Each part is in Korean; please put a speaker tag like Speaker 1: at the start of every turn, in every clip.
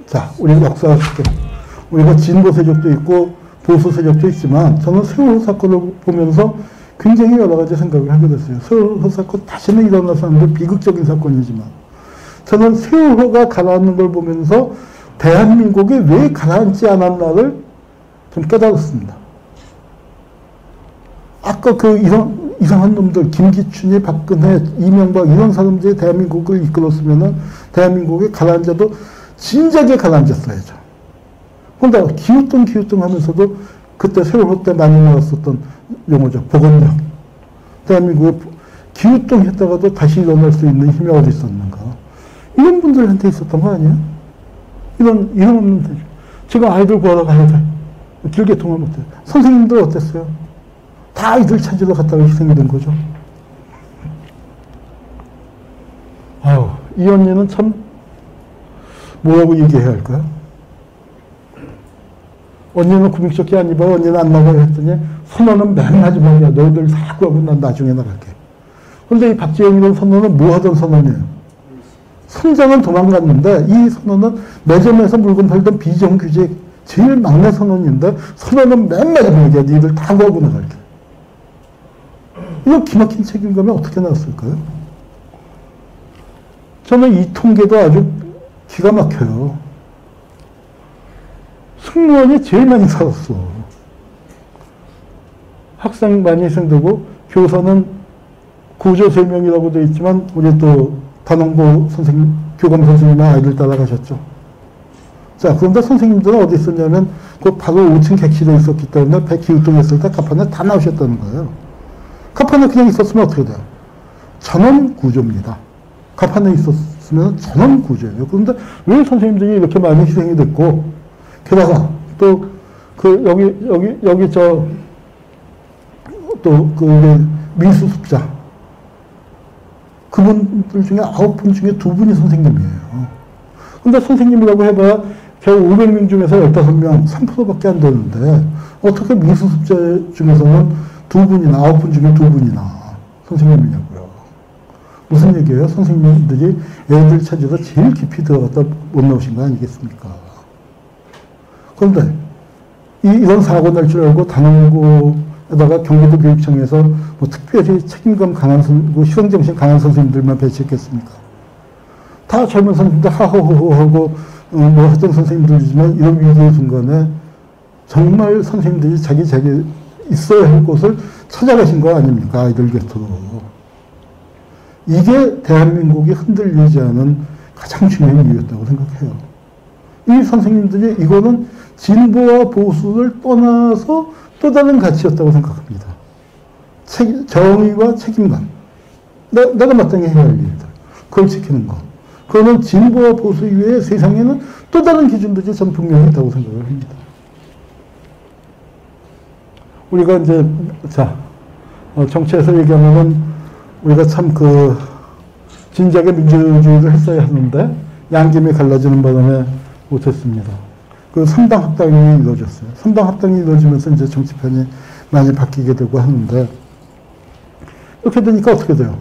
Speaker 1: 자, 우리 역사를 우리가 진보 세력도 있고 보수 세력도 있지만 저는 세월호 사건을 보면서 굉장히 여러 가지 생각을 하게 됐어요. 세월호 사건 다시는 일어나서 안 될 비극적인 사건이지만 저는 세월호가 가라앉는 걸 보면서 대한민국이 왜 가라앉지 않았나를 좀 깨달았습니다. 아까 그 이상한 놈들, 김기춘이, 박근혜, 이명박 이런 사람들이 대한민국을 이끌었으면은 대한민국이 가라앉아도 진작에 가라앉았어야죠. 그런데 기우뚱 하면서도 그때 세월호 때 많이 나왔었던 용어죠. 복원력. 대한민국에 기우뚱 했다가도 다시 일어날 수 있는 힘이 어디 있었는가. 이런 분들한테 있었던 거 아니에요? 이런 지금 아이들 구하러 가야 돼. 길게 통화 못해. 선생님들 어땠어요? 다 아이들 찾으러 갔다가 희생이 된 거죠. 아유, 이 언니는 참 뭐라고 얘기해야 할까요? 언니는 구명조끼 안 입어요. 언니는 안 나가요 했더니 선언은 맨 마지막이야. 너희들 다 구하고 난 나중에 나갈게. 그런데 이 박지영이라는 선언은 뭐 하던 선언이에요? 선장은 도망갔는데 이 선언은 매점에서 물건 팔던 비정규직 제일 막내 선언인데 선언은 맨 마지막이야. 니들 다 구하고 나갈게. 이거 기막힌 책임감이 어떻게 나왔을까요? 저는 이 통계도 아주 기가 막혀요. 승무원이 제일 많이 살았어. 학생 많이 희생되고 교사는 구조 3명이라고 되어 있지만 우리 또 단원고 선생님, 교감 선생님의 아이들 따라가셨죠. 자, 그런데 선생님들은 어디 있었냐면 그 바로 5층 객실에 있었기 때문에 배 기우뚱했을 때 갑판에 다 나오셨다는 거예요. 갑판에 그냥 있었으면 어떻게 돼요? 전원 구조입니다. 갑판에 있었으면 전원 구조예요. 그런데 왜 선생님들이 이렇게 많이 희생이 됐고, 게다가 또 여기 그 민수습자 그분들 중에 9분 중에 2분이 선생님이에요. 근데 선생님이라고 해봐야 겨우 500명 중에서 15명, 3%밖에 안 되는데 어떻게 민수습자 중에서는 2분이나 9분 중에 2분이나 선생님이냐고요. 무슨 얘기예요? 선생님들이 애들 찾아서 제일 깊이 들어갔다 못 나오신 거 아니겠습니까? 그런데 이런 사고 날 줄 알고 단원고에다가 경기도 교육청에서 뭐 특별히 책임감 강한 희생정신 강한 선생님들만 배치했겠습니까? 다 젊은 선생님들 하호호호 하고 뭐 하던 선생님들이지만 이런 위기의 순간에 정말 선생님들이 자기 있어야 할 곳을 찾아가신 거 아닙니까? 아이들 곁으로. 이게 대한민국이 흔들리지 않은 가장 중요한 이유였다고 생각해요. 이 선생님들이 이거는 진보와 보수를 떠나서 또 다른 가치였다고 생각합니다. 정의와 책임감. 내가 마땅히 해야 할 일들. 그걸 지키는 것. 그거는 진보와 보수 이외에 세상에는 또 다른 기준들이 전 분명히 있다고 생각을 합니다. 우리가 이제, 정치에서 얘기하면은 우리가 참 진작에 민주주의를 했어야 하는데 양김이 갈라지는 바람에 못했습니다. 그 3당 합당이 이루어졌어요. 3당 합당이 이루어지면서 이제 정치판이 많이 바뀌게 되고 하는데 이렇게 되니까 어떻게 돼요?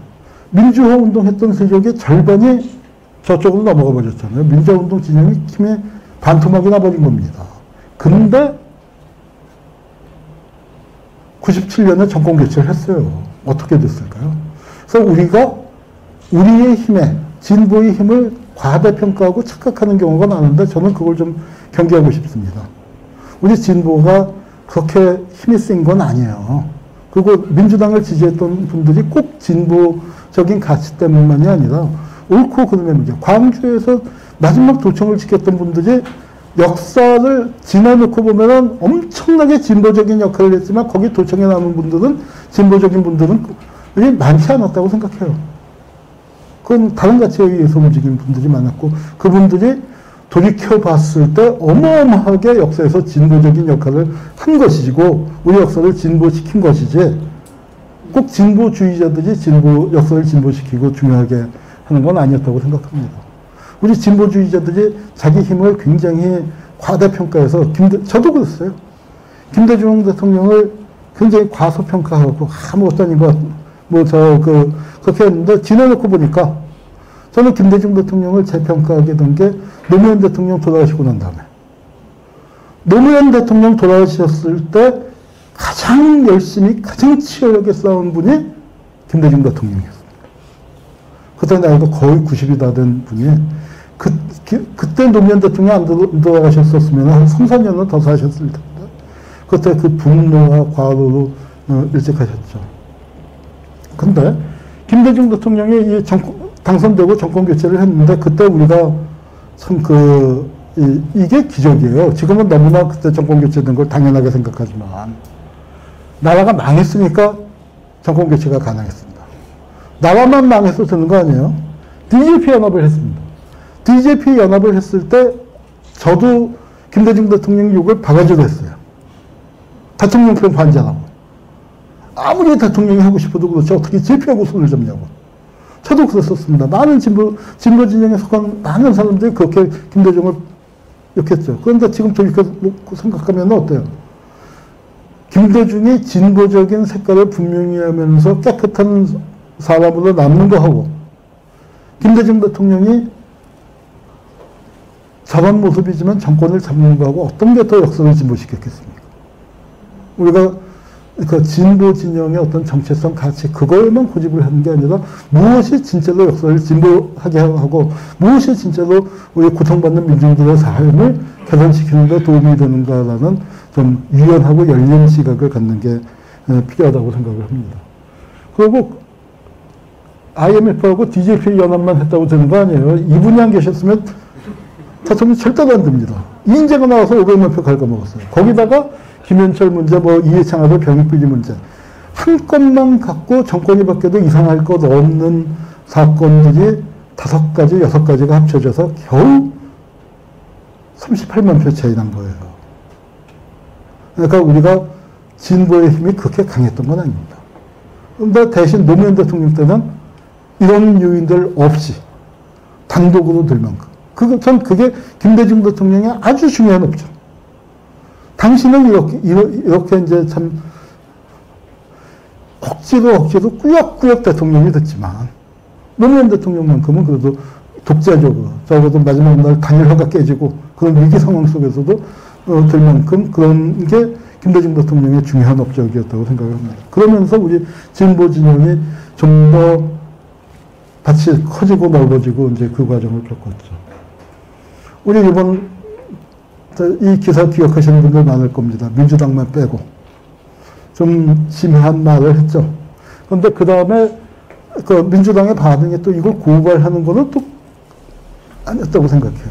Speaker 1: 민주화 운동했던 세력의 절반이 저쪽으로 넘어가 버렸잖아요. 민주화 운동 진영이 힘에 반토막이 나버린 겁니다. 근데 97년에 정권 교체를 했어요. 어떻게 됐을까요? 그래서 우리가 우리의 힘에 진보의 힘을 과대평가하고 착각하는 경우가 많은데 저는 그걸 좀 경계하고 싶습니다. 우리 진보가 그렇게 힘이 센 건 아니에요. 그리고 민주당을 지지했던 분들이 꼭 진보적인 가치 때문만이 아니라 옳고 그름의 문제. 광주에서 마지막 도청을 지켰던 분들이 역사를 지나놓고 보면은 엄청나게 진보적인 역할을 했지만 거기 도청에 남은 분들은 진보적인 분들은 많지 않았다고 생각해요. 그건 다른 가치에 의해서 움직이는 분들이 많았고 그분들이 돌이켜봤을 때 어마어마하게 역사에서 진보적인 역할을 한 것이고 우리 역사를 진보시킨 것이지 꼭 진보주의자들이 역사를 진보시키고 중요하게 하는 건 아니었다고 생각합니다. 우리 진보주의자들이 자기 힘을 굉장히 과대평가해서 저도 그랬어요. 김대중 대통령을 굉장히 과소평가하고 아무것도 아닌 것 그렇게 했는데 지내놓고 보니까 저는 김대중 대통령을 재평가하게 된 게 노무현 대통령 돌아가시고 난 다음에. 노무현 대통령 돌아가셨을 때 가장 열심히, 가장 치열하게 싸운 분이 김대중 대통령이었습니다. 그때 나이가 거의 90이 다 된 분이, 그때 노무현 대통령 안 돌아가셨었으면 한 3, 4년은 더 사셨을 텐데, 그때 그 분노와 과로로 일찍 하셨죠. 근데, 김대중 대통령이 당선되고 정권 교체를 했는데, 그때 우리가 참 이게 기적이에요. 지금은 너무나 그때 정권 교체된 걸 당연하게 생각하지만, 나라가 망했으니까 정권 교체가 가능했습니다. 나라만 망해서 되는 거 아니에요? DJP 연합을 했습니다. DJP 연합을 했을 때 저도 김대중 대통령 욕을 바가지로 했어요. 대통령편 관자라고. 아무리 대통령이 하고 싶어도 그렇지 어떻게 JP하고 손을 잡냐고. 저도 그랬었습니다. 많은 진보 진영에 속한 많은 사람들이 그렇게 김대중을 욕했죠. 그런데 지금 돌이켜놓고 생각하면 어때요? 김대중이 진보적인 색깔을 분명히 하면서 깨끗한 사람으로 남는 거 하고, 김대중 대통령이 저런 모습이지만 정권을 잡는 거하고 어떤 게 더 역사를 진보시켰겠습니까? 우리가 그 진보 진영의 어떤 정체성 가치, 그걸만 고집을 하는 게 아니라 무엇이 진짜로 역사를 진보하게 하고 무엇이 진짜로 우리 고통받는 민중들의 삶을 개선시키는 데 도움이 되는가라는 좀 유연하고 열린 시각을 갖는 게 필요하다고 생각을 합니다. 그리고 IMF하고 DJP 연합만 했다고 되는 거 아니에요. 이분이 안 계셨으면 대통령 절대로 안 됩니다. 이인재가 나와서 500만 표 갉아먹었어요. 거기다가 김현철 문제, 이해창하도 병역비리 문제. 한 건만 갖고 정권이 바뀌어도 이상할 것 없는 사건들이 5가지, 6가지가 합쳐져서 겨우 38만 표 차이 난 거예요. 그러니까 우리가 진보의 힘이 그렇게 강했던 건 아닙니다. 그런데 대신 노무현 대통령 때는 이런 요인들 없이 단독으로 될 만큼. 전 그게 김대중 대통령의 아주 중요한 업적. 당신은 이렇게 이제 참 억지로 꾸역꾸역 대통령이 됐지만, 노무현 대통령만큼은 그래도 독자적으로, 적어도 마지막 날 단일화가 깨지고 그런 위기 상황 속에서도 될 만큼 그런 게 김대중 대통령의 중요한 업적이었다고 생각합니다. 그러면서 우리 진보 진영이 좀 더 밭이 커지고 넓어지고 이제 그 과정을 겪었죠. 우리 이번 이 기사 기억하시는 분들 많을 겁니다. 민주당만 빼고. 좀 심한 말을 했죠. 그런데 그 다음에 그 민주당의 반응이 또 이걸 고발하는 거는 또 아니었다고 생각해요.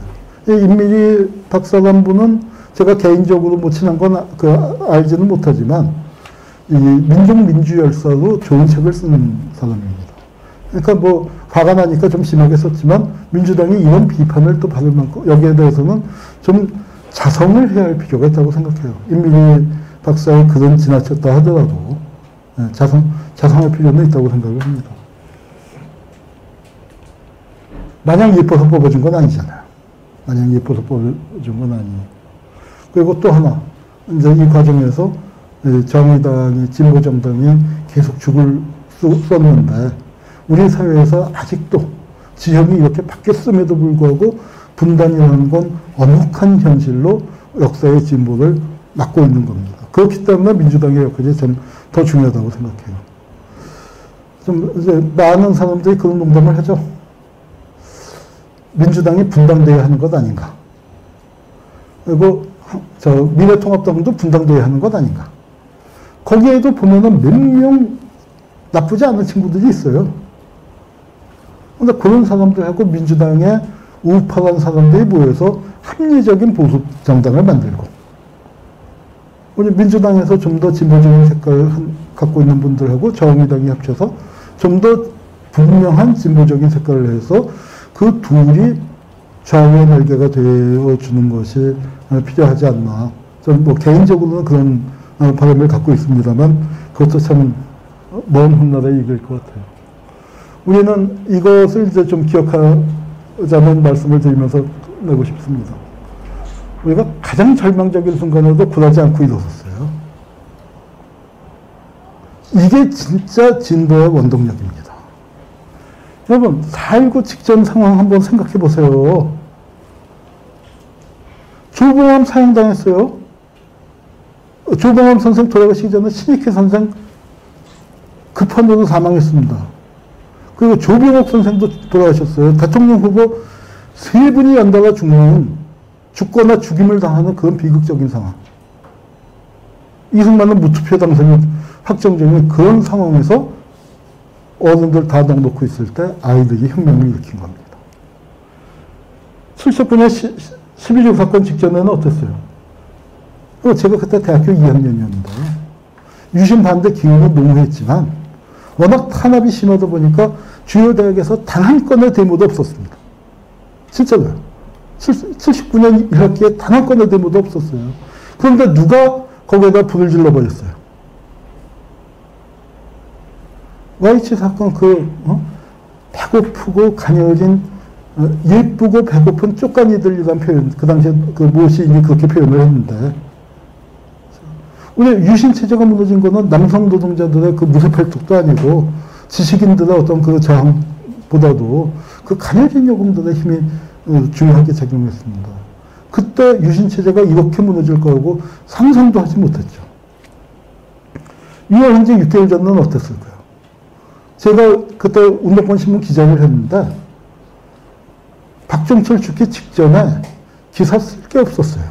Speaker 1: 이 임미리 박사관 분은 제가 개인적으로 뭐 친한 건 알지는 못하지만, 이 민족민주열사로 좋은 책을 쓰는 사람입니다. 그러니까 뭐 화가 나니까 좀 심하게 썼지만 민주당이 이런 비판을 또 받을 만큼 여기에 대해서는 좀 자성을 해야 할 필요가 있다고 생각해요. 임미리 박사의 글은 지나쳤다 하더라도 자성할 필요는 있다고 생각을 합니다. 마냥 예뻐서 뽑아준 건 아니잖아요. 마냥 예뻐서 뽑아준 건 아니에요. 그리고 또 하나, 이제 이 과정에서 정의당이, 진보정당이 계속 죽을 썼는데, 우리 사회에서 아직도 지형이 이렇게 바뀌었음에도 불구하고 분단이라는 건 엄혹한 현실로 역사의 진보를 막고 있는 겁니다. 그렇기 때문에 민주당의 역할이 좀 더 중요하다고 생각해요. 좀 이제 많은 사람들이 그런 농담을 하죠. 민주당이 분당돼야 하는 것 아닌가. 그리고 미래통합당도 분당돼야 하는 것 아닌가. 거기에도 보면은 몇 명 나쁘지 않은 친구들이 있어요. 근데 그런 사람들하고 민주당의 우파란 사람들이 모여서 합리적인 보수 정당을 만들고, 우리 민주당에서 좀 더 진보적인 색깔을 갖고 있는 분들하고 정의당이 합쳐서 좀 더 분명한 진보적인 색깔을 해서 그 둘이 좌우의 날개가 되어주는 것이 필요하지 않나. 저는 뭐 개인적으로는 그런 바람을 갖고 있습니다만, 그것도 참 먼 훗날에 이길 것 같아요. 우리는 이것을 이제 좀 기억하자는 말씀을 드리면서 내고 싶습니다. 우리가 가장 절망적인 순간에도 굴하지 않고 일어섰어요. 이게 진짜 진보의 원동력입니다. 여러분, 4.19 직전 상황 한번 생각해 보세요. 조봉암 사형당했어요. 조봉암 선생 돌아가시기 전에 신익희 선생 급한도로 사망했습니다. 그리고 조병옥 선생도 돌아가셨어요. 대통령 후보 3분이 연달아 죽거나 죽임을 당하는 그런 비극적인 상황. 이승만은 무투표 당선이 확정적인 그런 상황에서 어른들 다 넉놓고 있을 때 아이들이 혁명을 일으킨 겁니다. 79년 12.6 사건 직전에는 어땠어요? 제가 그때 대학교 2학년이었는데 유신 반대 기운은 농후했지만 워낙 탄압이 심하다 보니까 주요 대학에서 단 한 건의 데모도 없었습니다. 진짜로요. 79년 1학기에 단 한 건의 데모도 없었어요. 그런데 누가 거기에다 불을 질러버렸어요. YH 사건 배고프고 가녀진 예쁘고 배고픈 쪽가니들이란 표현, 그 당시에 그 모 시인이 그렇게 표현을 했는데, 우리 유신체제가 무너진 거는 남성 노동자들의 그 무쇠팔뚝도 아니고 지식인들의 어떤 그 저항보다도 그 가녀진 요금들의 힘이 중요하게 작용했습니다. 그때 유신체제가 이렇게 무너질 거라고 상상도 하지 못했죠. 6월 현재 6개월 전은 어땠을까요? 제가 그때 운동권 신문 기자를 했는데 박종철 죽기 직전에 기사 쓸 게 없었어요.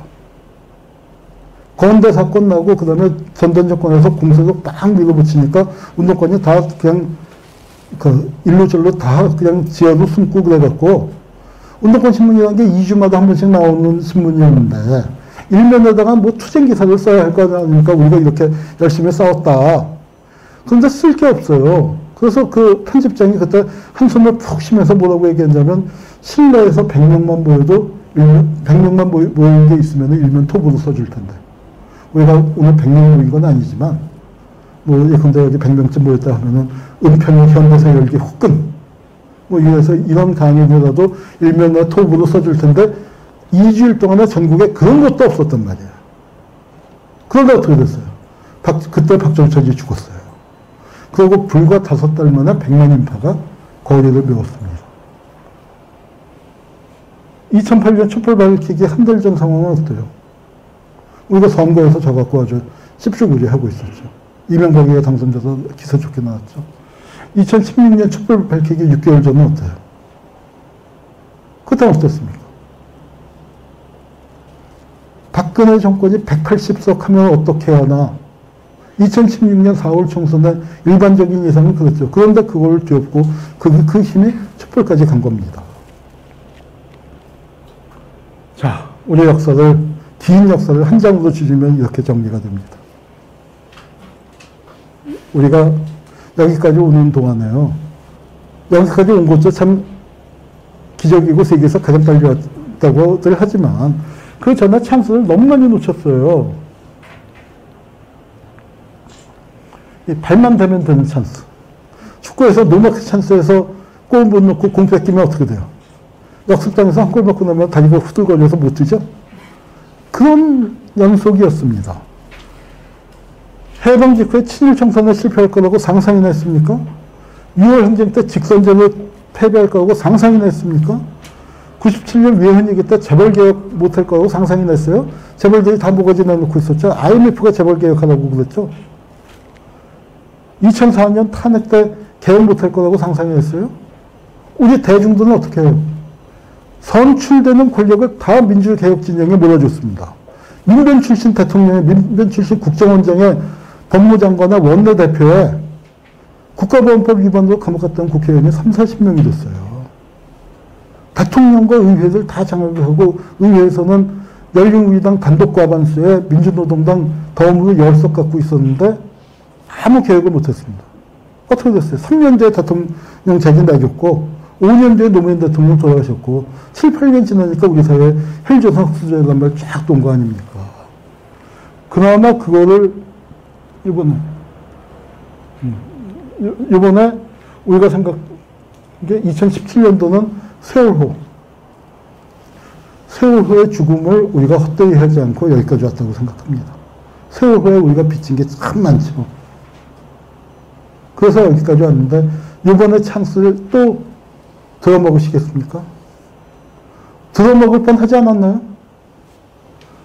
Speaker 1: 건대 사건 나고 그 다음에 전단 정권에서 공세적 딱 밀어붙이니까 운동권이 다 그냥 일로절로 다 그냥 지하로 숨고 그래갖고 운동권 신문이라는 게 2주마다 한 번씩 나오는 신문이었는데 일면에다가 뭐 투쟁 기사를 써야 할 거 아닙니까? 우리가 이렇게 열심히 싸웠다. 그런데 쓸 게 없어요. 그래서 그 편집장이 그때 한숨을 푹 쉬면서 뭐라고 얘기했냐면 실내에서 100명만 모여도 100명만 모인 게 있으면 일면 톱으로 써줄 텐데. 우리가 오늘 100명 모인 건 아니지만 뭐 예컨대 여기 100명쯤 모였다 하면은 은평 현대사 열기 혹은 뭐 이래서 이런 강의라도 일면에 톱으로 써줄 텐데 2주일 동안에 전국에 그런 것도 없었단 말이에요. 그런데 어떻게 됐어요? 그때 박정철이 죽었어요. 그리고 불과 5달 만에 100만 인파가 거리를 메웠습니다. 2008년 촛불 밝히기 한 달 전 상황은 어때요? 우리가 선거에서 져갖고 아주 씹죽우리하고 있었죠. 이명박이가 당선돼서 기사 좋게 나왔죠. 2016년 촛불 밝히기 6개월 전은 어때요? 그때 어땠습니까? 박근혜 정권이 180석 하면 어떻게 하나? 2016년 4월 총선의 일반적인 예상은 그랬죠. 그런데 그걸 뒤엎고 그 힘이 촛불까지 간 겁니다. 자, 우리 역사를, 긴 역사를 한 장으로 줄이면 이렇게 정리가 됩니다. 우리가 여기까지 오는 동안에요. 여기까지 온 것도 참 기적이고 세계에서 가장 빨리 왔다고들 하지만 그 전에 찬스를 너무 많이 놓쳤어요. 이 발만 대면 되는 찬스. 축구에서 노마크 찬스에서 골 못 넣고 공 뺏기면 어떻게 돼요? 역습당에서 한 골 먹고 나면 다리가 후들거려서 못 뛰죠? 그런 연속이었습니다. 해방 직후에 친일 청산에 실패할 거라고 상상이나 했습니까? 6월 항쟁 때 직선제로 패배할 거라고 상상이나 했습니까? 97년 외환위기 때 재벌개혁 못할 거라고 상상이나 했어요? 재벌들이 다 모가지 내놓고 있었죠. IMF가 재벌개혁하라고 그랬죠. 2004년 탄핵 때 개혁 못할 거라고 상상했어요? 우리 대중들은 어떻게 해요? 선출되는 권력을 다 민주개혁 진영에 몰아줬습니다. 민변 출신 대통령에, 민변 출신 국정원장에, 법무장관의 원내대표에 국가보안법 위반으로 감옥 갔던 국회의원이 30-40명이 됐어요. 대통령과 의회를 다 장악을 하고 의회에서는 열린우리당 단독 과반수에 민주노동당 덤으로 10석 갖고 있었는데 아무 개혁을 못했습니다. 어떻게 됐어요? 3년 뒤에 대통령직이 매겼고 5년 뒤에 노무현 대통령 돌아가셨고 7, 8년 지나니까 우리 사회에 헬조선 흑수저란 말 쫙 돈 거 아닙니까? 그나마 그거를 이번에 우리가 생각한 게 2017년도는 세월호의 죽음을 우리가 헛되이 하지 않고 여기까지 왔다고 생각합니다. 세월호에 우리가 빚진 게 참 많죠. 그래서 여기까지 왔는데 이번에 찬스를 또 들어먹으시겠습니까? 들어먹을 뻔 하지 않았나요?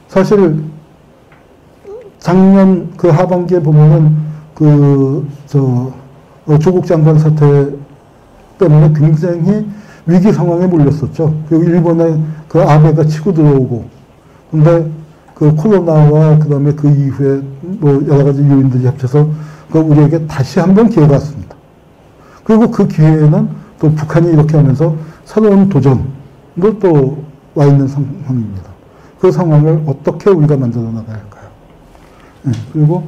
Speaker 1: 사실 작년 그 하반기에 보면은 조국 장관 사태 때문에 굉장히 위기 상황에 몰렸었죠. 그리고 일본에 그 아베가 치고 들어오고, 근데 그 코로나와 그 다음에 그 이후에 뭐 여러 가지 요인들이 합쳐서 그 우리에게 다시 한번 기회가 왔습니다. 그리고 그 기회에는 또 북한이 이렇게 하면서 새로운 도전도 또 와 있는 상황입니다. 그 상황을 어떻게 우리가 만들어 나가야 할까요? 네, 그리고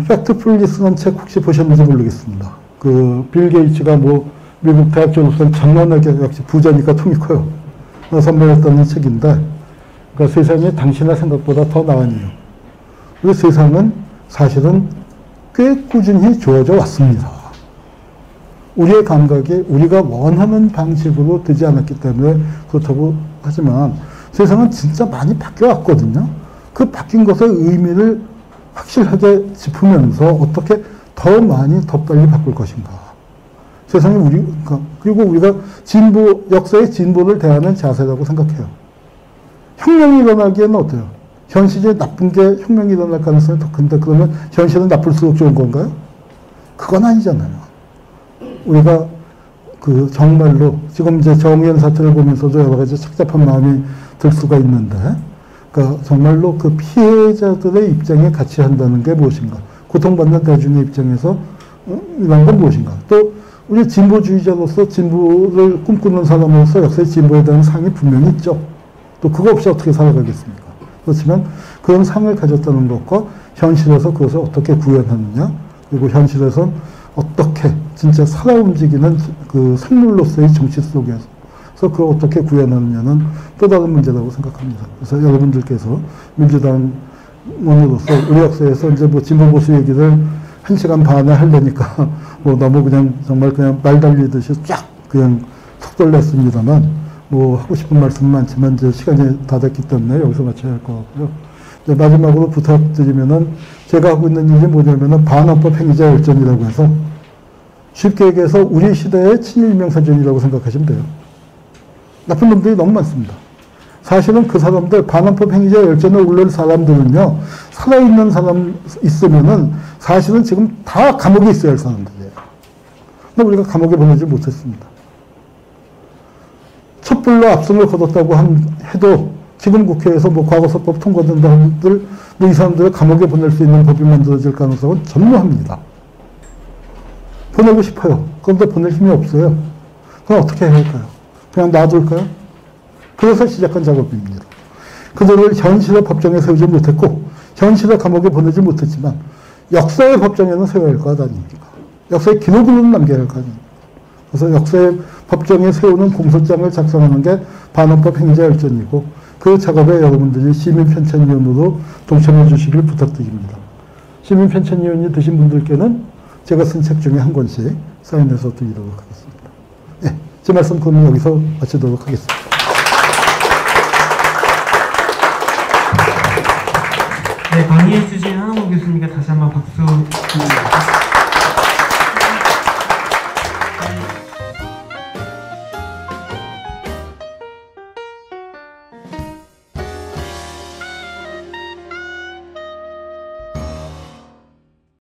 Speaker 1: 팩트풀리스라는 책 혹시 보셨는지 모르겠습니다. 그 빌 게이츠가 뭐 미국 대학 졸업생 장난하게 역시 부자니까 통이 커요. 선배였다는 책인데, 그러니까 세상이 당신의 생각보다 더 나아니요. 그 세상은 사실은 꽤 꾸준히 좋아져 왔습니다. 우리의 감각이 우리가 원하는 방식으로 되지 않았기 때문에 그렇다고 하지만 세상은 진짜 많이 바뀌어 왔거든요. 그 바뀐 것의 의미를 확실하게 짚으면서 어떻게 더 많이 더 빨리 바꿀 것인가. 세상이 그리고 우리가 역사의 진보를 대하는 자세라고 생각해요. 혁명이 일어나기에는 어때요? 현실에 나쁜 게 혁명이 일어날 가능성이 더 큰데 그러면 현실은 나쁠수록 좋은 건가요? 그건 아니잖아요. 우리가 정말로 지금 이제 정의연 사태를 보면서도 여러 가지 착잡한 마음이 들 수가 있는데, 그러니까 정말로 그 피해자들의 입장에 같이 한다는 게 무엇인가? 고통받는 대중의 입장에서 이런 건 무엇인가? 또 우리 진보주의자로서 진보를 꿈꾸는 사람으로서 역사의 진보에 대한 상이 분명히 있죠. 또 그거 없이 어떻게 살아가겠습니까? 그렇지만 그런 상을 가졌다는 것과 현실에서 그것을 어떻게 구현하느냐, 그리고 현실에선 어떻게 진짜 살아 움직이는 그 생물로서의 정치 속에서 그걸 어떻게 구현하느냐는 또 다른 문제라고 생각합니다. 그래서 여러분들께서 민주당원으로서 우리 역사에서 이제 뭐 진보 보수 얘기를 1시간 반에 하려니까 뭐 너무 그냥 정말 그냥 말 달리듯이 쫙 그냥 속도를 냈습니다만, 뭐 하고 싶은 말씀은 많지만 이제 시간이 다 됐기 때문에 여기서 마쳐야 할 것 같고요. 이제 마지막으로 부탁드리면은 제가 하고 있는 일이 뭐냐면은 반헌법 행위자 열전이라고 해서 쉽게 얘기해서 우리 시대의 친일명사전이라고 생각하시면 돼요. 나쁜 놈들이 너무 많습니다. 사실은 그 사람들, 반헌법 행위자 열전에 오른 사람들은요, 살아있는 사람 있으면은 사실은 지금 다 감옥에 있어야 할 사람들이에요. 근데 우리가 감옥에 보내지 못했습니다. 촛불로 압승을 거뒀다고 해도 지금 국회에서 뭐 과거사법 통과된다 한들 뭐 이 사람들을 감옥에 보낼 수 있는 법이 만들어질 가능성은 전무합니다. 보내고 싶어요. 그런데 보낼 힘이 없어요. 그럼 어떻게 해야 할까요? 그냥 놔둘까요? 그래서 시작한 작업입니다. 그들을 현실의 법정에 세우지 못했고 현실의 감옥에 보내지 못했지만 역사의 법정에는 세워야 할 것 아닙니까? 역사의 기록으로는 남겨야 할 것 아닙니까? 그래서 역사의 법정에 세우는 공소장을 작성하는 게 반헌법 행위자 열전이고, 그 작업에 여러분들이 시민편찬위원으로 동참해 주시길 부탁드립니다. 시민편찬위원이 되신 분들께는 제가 쓴 책 중에 한 권씩 사인해서 드리도록 하겠습니다. 네, 제 말씀 그럼 여기서 마치도록 하겠습니다.
Speaker 2: 네, 강의해 주신 한홍구 교수님께 다시 한번 박수 드립니다.